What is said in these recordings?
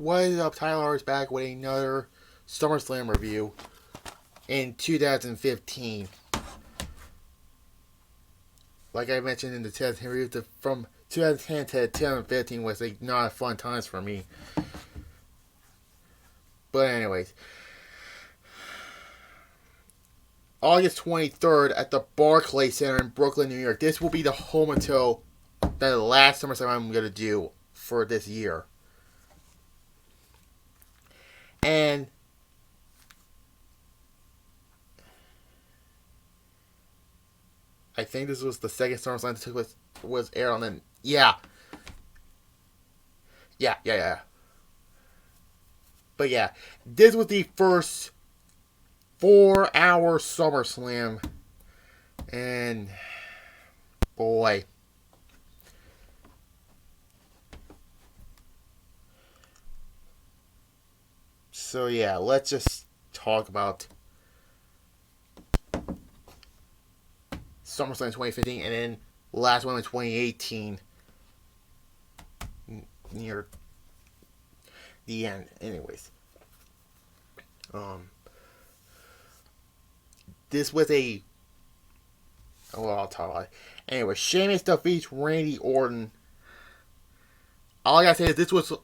What is up? Tyler is back with another SummerSlam review in 2015. Like I mentioned in the 10th review, from 2010 to 2015 was not fun times for me. But anyways, August 23rd at the Barclays Center in Brooklyn, New York. This will be the home until the last SummerSlam I'm going to do for this year. And I think this was the second SummerSlam that was aired on the... Yeah. But yeah, this was the first 4-hour SummerSlam. And boy. So yeah, let's just talk about SummerSlam 2015 and then last one in 2018 near the end. Anyways, this was a... well, I'll talk about it. Anyway, Sheamus defeats Randy Orton. All I gotta say is this was a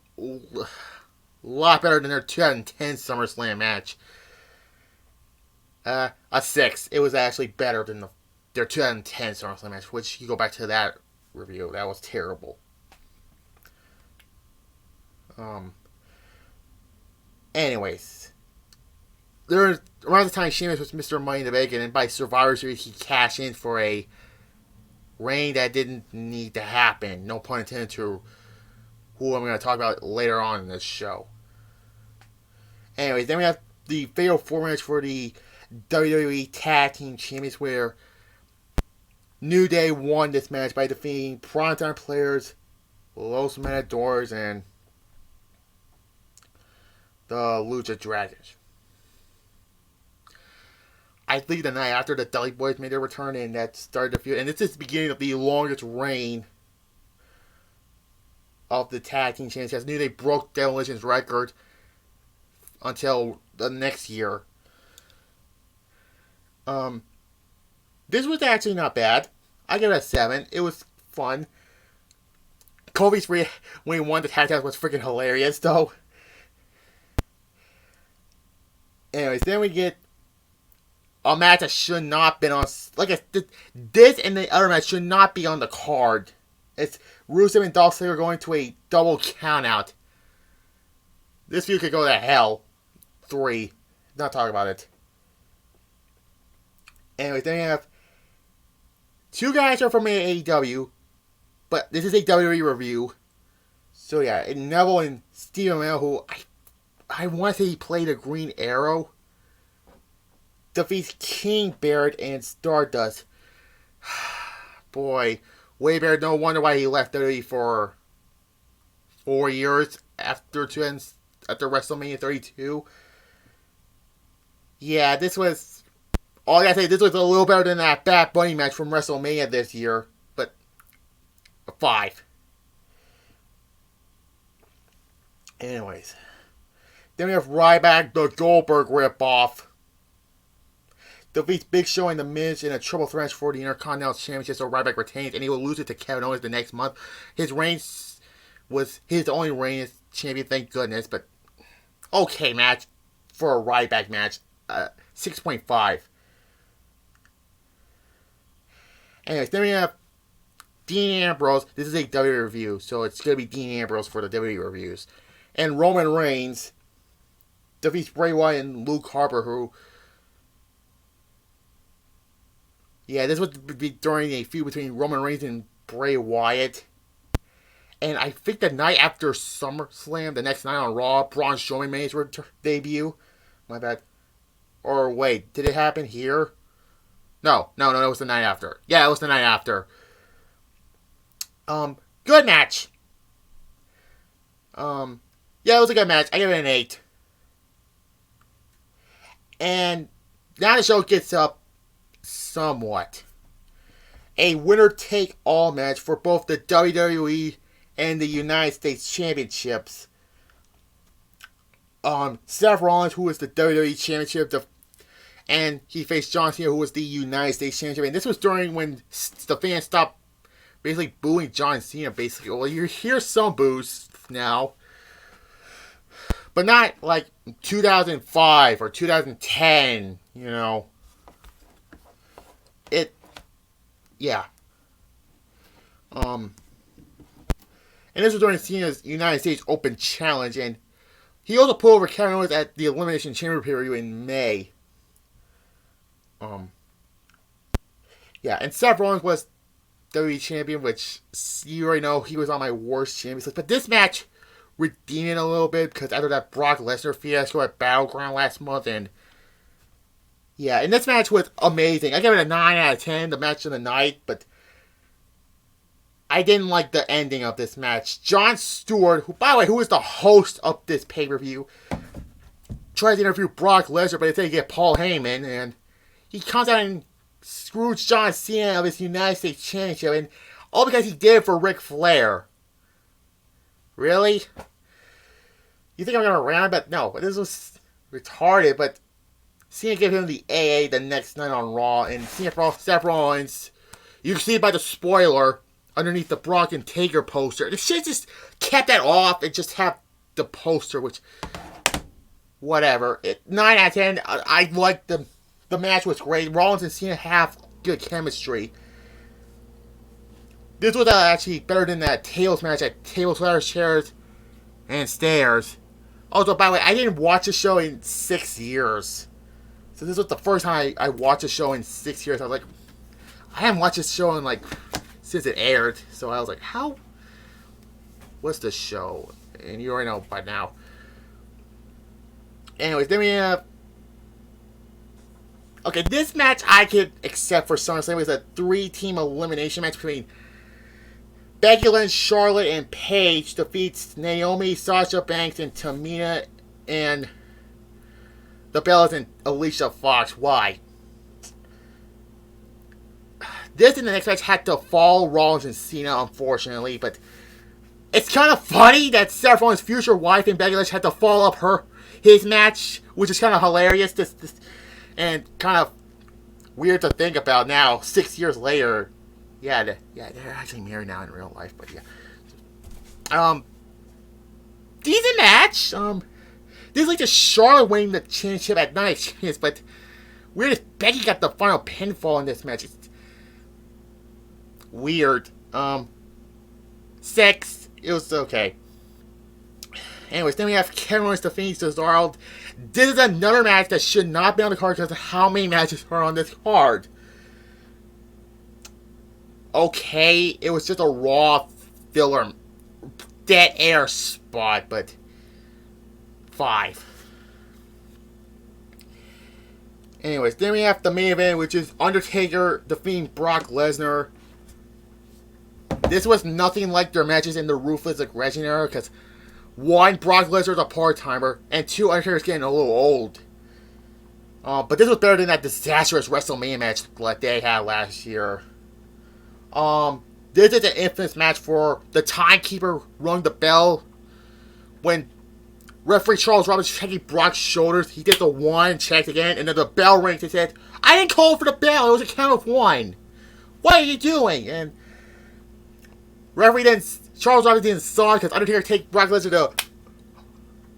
lot better than their 2010 SummerSlam match. A 6. It was actually better than their 2010 SummerSlam match, which you go back to that review. That was terrible. Anyways, around the time Sheamus was Mr. Money in the Bank, and by Survivor Series he cashed in for a reign that didn't need to happen. No pun intended to who I'm going to talk about later on in this show. Anyways, then we have the fatal 4 match for the WWE Tag Team Champions, where New Day won this match by defeating Primetime Players, Los Matadors, and the Lucha Dragons. I think the night after the Dudley Boys made their return, and that started the feud. And this is the beginning of the longest reign of the Tag Team Champions. New Day broke Demolition's record until the next year. This was actually not bad. I give it a 7. It was fun. Kofi's when he won the tag titles was freaking hilarious, though. Anyways, then we get a match that should not have been on... this and the other match should not be on the card. It's Rusev and Dolph Ziggler going to a double countout. This feud could go to hell. 3. Not talking about it. Anyways, then we have 2 guys are from AEW, but this is a WWE review. So yeah, Neville and Steve Amell, who I want to say he played a Green Arrow, defeats King Barrett and Stardust. Boy, Wade Barrett, no wonder why he left WWE for 4 years after WrestleMania 32. Yeah, this was... all I gotta say, this was a little better than that Bad Bunny match from WrestleMania this year, but a 5. Anyways, then we have Ryback, the Goldberg ripoff, defeats Big Show and The Miz in a triple threat for the Intercontinental Championship, so Ryback retains, and he will lose it to Kevin Owens the next month. His reign was his only reign as champion, thank goodness, but okay match for a Ryback match. 6.5. Anyways, then we have Dean Ambrose. This is a WWE review, so it's going to be Dean Ambrose for the WWE reviews. And Roman Reigns defeats Bray Wyatt and Luke Harper, who... yeah, this would be during a feud between Roman Reigns and Bray Wyatt. And I think the night after SummerSlam, the next night on Raw, Braun Strowman made his debut. My bad. Or wait, did it happen here? No, it was the night after. Yeah, it was the night after. Good match. Yeah, it was a good match. I give it an 8. And now the show gets up somewhat. A winner-take-all match for both the WWE and the United States Championships. Seth Rollins, who was the WWE Championship, and he faced John Cena, who was the United States Championship. And this was during when the fans stopped basically booing John Cena. Basically, well, you hear some boos now, but not like 2005 or 2010. You know, yeah. And this was during Cena's United States Open Challenge, and he also pulled over Kevin Owens at the Elimination Chamber pay-per-view in May. Yeah, and Seth Rollins was WWE Champion, which you already know he was on my worst champions list. But this match redeemed it a little bit because after that Brock Lesnar fiasco at Battleground last month, and yeah, and this match was amazing. I give it a 9 out of 10, the match of the night, but I didn't like the ending of this match. Jon Stewart, who, by the way, who is the host of this pay-per-view, tries to interview Brock Lesnar, but they get Paul Heyman, and he comes out and screws John Cena of his United States Championship, and all because he did it for Ric Flair. Really? You think I'm going to round? But no, this was retarded, but Cena gave him the AA the next night on Raw, and Seth Rollins, you can see it by the spoiler underneath the Brock and Taker poster. They should just kept that off and just have the poster, which, whatever. 9 out of 10. I liked the match was great. Rollins and Cena have good chemistry. This was actually better than that tables match at tables, ladders, chairs, and stairs. Also, by the way, I didn't watch the show in 6 years. So this was the first time I watched a show in 6 years. I was like, I haven't watched this show in like since it aired. So I was like, what's the show? And you already know by now. Anyways, then we have... Okay, this match I could accept for SummerSlam. It was a 3-team elimination match between Becky Lynch, Charlotte, and Paige defeats Naomi, Sasha Banks, and Tamina, and the Bellas and Alicia Fox. Why? This and the next match had to fall Rollins and Cena, unfortunately, but it's kind of funny that Seth Rollins' future wife and Becky Lynch had to follow up his match, which is kind of hilarious and kind of weird to think about now, 6 years later. Yeah, they're actually married now in real life, but yeah. Decent match. This is like the Charlotte winning the championship at Night Champions, but weird is Becky got the final pinfall in this match. It's weird. 6. It was okay. Anyways, then we have Kevin Owens defeating Cesaro. This is another match that should not be on the card because of how many matches are on this card. Okay, it was just a Raw filler, dead air spot, but 5. Anyways, then we have the main event, which is Undertaker defeating Brock Lesnar. This was nothing like their matches in the Ruthless Aggression era, because 1, Brock Lesnar's a part-timer, and 2, Undertaker's getting a little old. But this was better than that disastrous WrestleMania match that they had last year. This is an infamous match for the timekeeper rung the bell when referee Charles Roberts checking Brock's shoulders. He did the 1, checked again, and then the bell rings and said, "I didn't call for the bell. It was a count of 1. What are you doing?" And referee then, Charles Roberts didn't saw it because Undertaker take Brock Lesnar to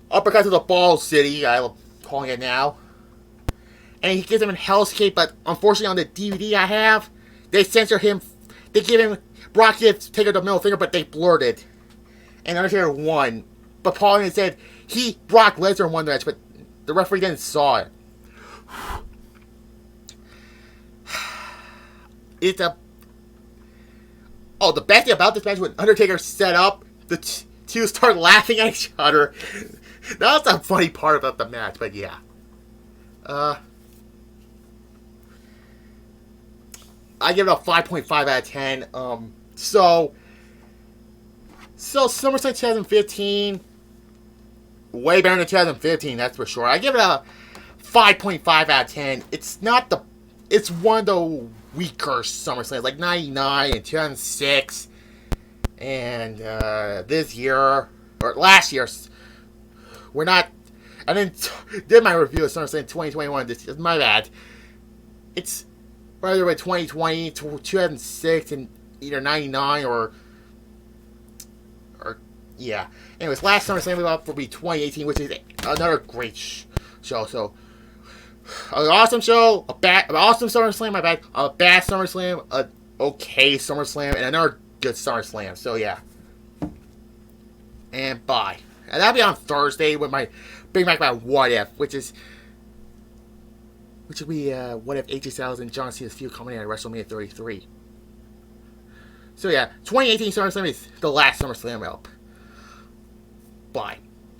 uppercut to the Ball City, I'm calling it now. And he gives him a hellscape, but unfortunately on the DVD I have, they censor him. They give him, Brock gives Taker the middle finger, but they blurred it. And Undertaker won. But Paul Heyman said Brock Lesnar won the match, but the referee then saw it. The best thing about this match when Undertaker set up, the two start laughing at each other. That was the funny part about the match, but yeah. I give it a 5.5 out of 10. So SummerSlam 2015, way better than 2015, that's for sure. I give it a 5.5 out of 10. It's one of the weaker SummerSlams, like 99 and 2006, and this year, or last year, we're not And then did my review of SummerSlam 2021. This is my bad. It's whether by 2020, 2006, and either 99 or yeah. Anyways, last SummerSlam will be 2018, which is another great show. So an awesome show, an awesome SummerSlam, my bad, a bad SummerSlam, a okay SummerSlam, and another good SummerSlam. So yeah. And bye. And that'll be on Thursday with my bring back my what if, which will be what if AJ Styles and John Cena's feud coming in at WrestleMania 33. So yeah, 2018 SummerSlam is the last SummerSlam up. Bye.